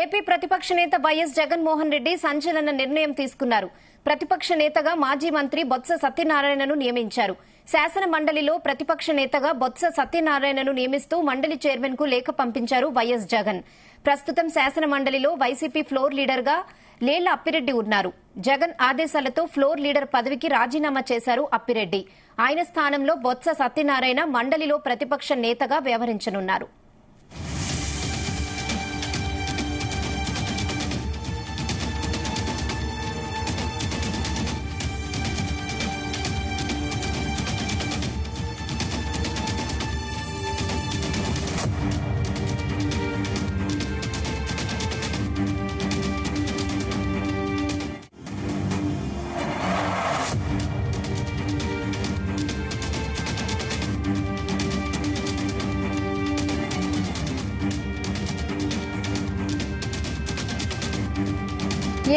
AP ప్రతిపక్ష నేత YS Jaganmohan Reddy సంచలన నిర్ణయం తీసుకున్నారు. ప్రతిపక్ష నేతగా మాజీ మంత్రి బొత్స సత్యనారాయణను నియమించారు. శాసన మండలిలో ప్రతిపక్ష నేతగా బొత్స సత్యనారాయణను నియమిస్తూ మండలి చైర్మన్ కు లేఖ పంపించారు వైఎస్ జగన్. ప్రస్తుతం శాసన మండలిలో వైసీపీ ఫ్లోర్ లీడర్ గా లేళ్ల అప్పిరెడ్డి ఉన్నారు. జగన్ ఆదేశాలతో ఫ్లోర్ లీడర్ పదవికి రాజీనామా చేశారు అప్పిరెడ్డి. ఆయన స్థానంలో బొత్స సత్యనారాయణ మండలిలో ప్రతిపక్ష నేతగా వ్యవహరించనున్నారు.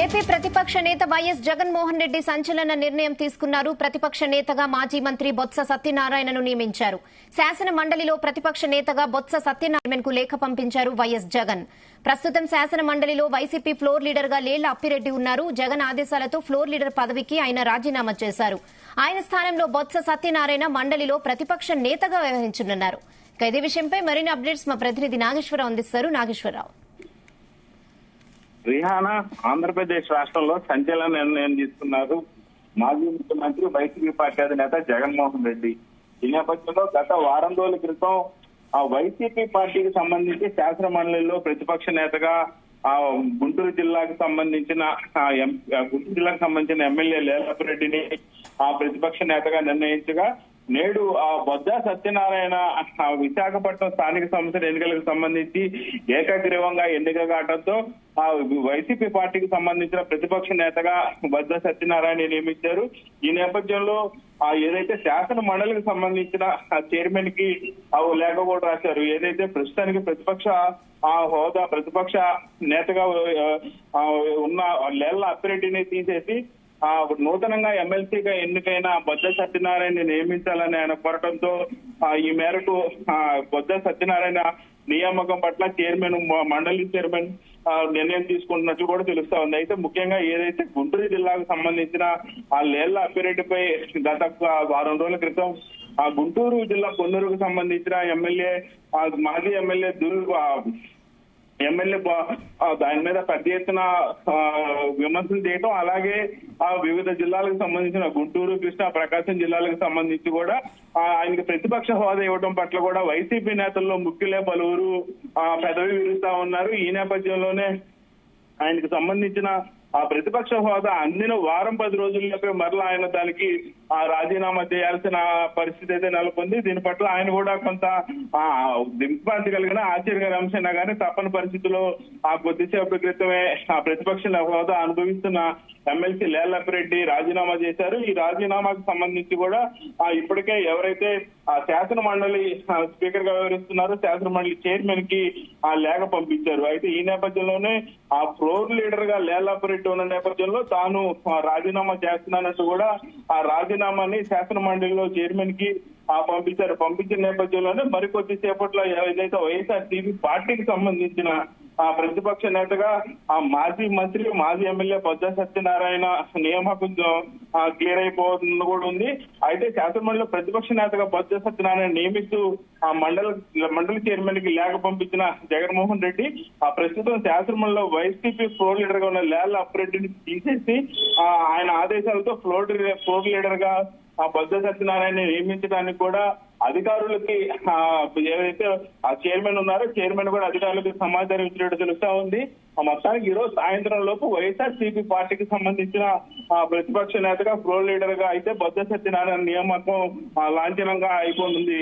ఏపీ ప్రతిపక్ష నేత వైఎస్ జగన్మోహన్ రెడ్డి సంచలన నిర్ణయం తీసుకున్నారు. ప్రతిపక్ష నేతగా మాజీ మంత్రి బొత్స సత్యనారాయణను నియమించారు. శాసన మండలిలో ప్రతిపక్ష నేతగా బొత్స సత్యనారాయణకు లేఖ పంపించారు వైఎస్ జగన్. ప్రస్తుతం శాసన మండలిలో వైసీపీ ఫ్లోర్ లీడర్ గా లేళ్ల అప్పిరెడ్డి ఉన్నారు. జగన్ ఆదేశాలతో ఫ్లోర్ లీడర్ పదవికి ఆయన రాజీనామా చేశారు. ఆయన స్థానంలో బొత్స సత్యనారాయణ మండలిలో ప్రతిపక్ష నేతగా వ్యవహరించనున్నారు. ఇదే విషయంపై మరిన్ని అప్డేట్స్ మా ప్రతినిధి నాగేశ్వరరావు అందిస్తారు. నాగేశ్వరరావు, రిహానా ఆంధ్రప్రదేశ్ రాష్ట్రంలో సంచలన నిర్ణయం తీసుకున్నారు మాజీ ముఖ్యమంత్రి వైసీపీ పార్టీ అధినేత జగన్మోహన్ రెడ్డి. ఈ నేపథ్యంలో గత వారం రోజుల క్రితం ఆ వైసీపీ పార్టీకి సంబంధించి శాసన మండలిలో ప్రతిపక్ష నేతగా గుంటూరు జిల్లాకు సంబంధించిన ఎమ్మెల్యే లేలపరెడ్డిని ఆ ప్రతిపక్ష నేతగా నిర్ణయించగా, నేడు ఆ బొత్స సత్యనారాయణ విశాఖపట్నం స్థానిక సంస్థల ఎన్నికలకు సంబంధించి ఏకగ్రీవంగా ఎన్నిక కావడంతో ఆ వైసీపీ పార్టీకి సంబంధించిన ప్రతిపక్ష నేతగా బొత్స సత్యనారాయణ నియమించారు. ఈ నేపథ్యంలో ఏదైతే శాసన మండలికి సంబంధించిన చైర్మన్ కి లేఖ కూడా రాశారు. ఏదైతే ప్రస్తుతానికి ప్రతిపక్ష హోదా ప్రతిపక్ష నేతగా ఉన్న లేళ్ల అప్పిరెడ్డిని తీసేసి నూతనంగా ఎమ్మెల్సీగా ఎన్నికైన బొత్స సత్యనారాయణ నియమించాలని ఆయన కోరటంతో ఈ మేరకు బొత్స సత్యనారాయణ నియామకం పట్ల చైర్మన్ మండలి చైర్మన్ నిర్ణయం తీసుకుంటున్నట్లు కూడా తెలుస్తా ఉంది. అయితే ముఖ్యంగా ఏదైతే గుంటూరు జిల్లాకు సంబంధించిన ఆ లేళ్ల అప్పిరెడ్డిపై గత వారం రోజుల క్రితం ఆ గుంటూరు జిల్లా పొన్నూరుకు సంబంధించిన మాజీ ఎమ్మెల్యే దాని మీద పెద్ద ఎత్తున విమర్శలు చేయటం, అలాగే వివిధ జిల్లాలకు సంబంధించిన గుంటూరు, కృష్ణా, ప్రకాశం జిల్లాలకు సంబంధించి కూడా ఆయనకి ప్రతిపక్ష హోదా ఇవ్వడం పట్ల కూడా వైసీపీ నేతల్లో ముఖ్యులే పలువురు పెదవి విరుస్తా ఉన్నారు. ఈ నేపథ్యంలోనే ఆయనకు సంబంధించిన ఆ ప్రతిపక్ష హోదా అందిన వారం 10 రోజుల్లోపే మరలా ఆయన దానికి రాజీనామా చేయాల్సిన పరిస్థితి అయితే నెలకొంది. దీని పట్ల ఆయన కూడా కొంత దిగ్భ్రాంతి కలిగిన ఆశ్చర్యకర అంశమైనా కానీ తప్పని పరిస్థితుల్లో కొద్దిసేపటి క్రితమే ఆ ప్రతిపక్ష హోదా అనుభవిస్తున్న ఎమ్మెల్సీ లేలపరెడ్డి రాజీనామా చేశారు. ఈ రాజీనామాకు సంబంధించి కూడా ఇప్పటికే ఎవరైతే శాసన మండలి స్పీకర్ గా వ్యవహరిస్తున్నారో శాసన మండలి చైర్మన్ కి లేఖ పంపించారు. అయితే ఈ నేపథ్యంలోనే ఆ ఫ్లోర్ లీడర్ గా లేలపరెడ్డి ఉన్న నేపథ్యంలో తాను రాజీనామా చేస్తున్నానంటూ కూడా ఆ రాజీనామాని శాసన మండలిలో చైర్మన్ కి పంపించారు. పంపించిన నేపథ్యంలోనే మరికొద్ది సేపట్లో ఏదైతే వైఎస్ఆర్సీపీ పార్టీకి సంబంధించిన ప్రతిపక్ష నేతగా మాజీ మంత్రి మాజీ ఎమ్మెల్యే బొత్స సత్యనారాయణ నియామకం క్లియర్ అయిపోతుంది కూడా ఉంది. అయితే శాసనమండలిలో ప్రతిపక్ష నేతగా బొత్స సత్యనారాయణ నియమిస్తూ ఆ మండలి చైర్మన్ కి లేఖ పంపించిన జగన్మోహన్ రెడ్డి ప్రస్తుతం శాసనమండలిలో వైసీపీ ఫ్లోర్ లీడర్ గా ఉన్న లేళ్ల అప్పిరెడ్డిని తీసేసి ఆయన ఆదేశాలతో ఫ్లోర్ లీడర్ గా బొత్స సత్యనారాయణ నియమించడానికి కూడా అధికారులకి ఏదైతే ఆ చైర్మన్ ఉన్నారో చైర్మన్ కూడా అధికారులకు సమాచారం ఇచ్చినట్టు తెలుస్తా ఉంది. మొత్తానికి ఈ రోజు సాయంత్రం లోపు వైఎస్ఆర్సీపీ పార్టీకి సంబంధించిన ప్రతిపక్ష నేతగా ఫ్లోర్ లీడర్ గా అయితే బొత్స సత్యనారాయణ నియామకం లాంఛనంగా అయిపోతుంది.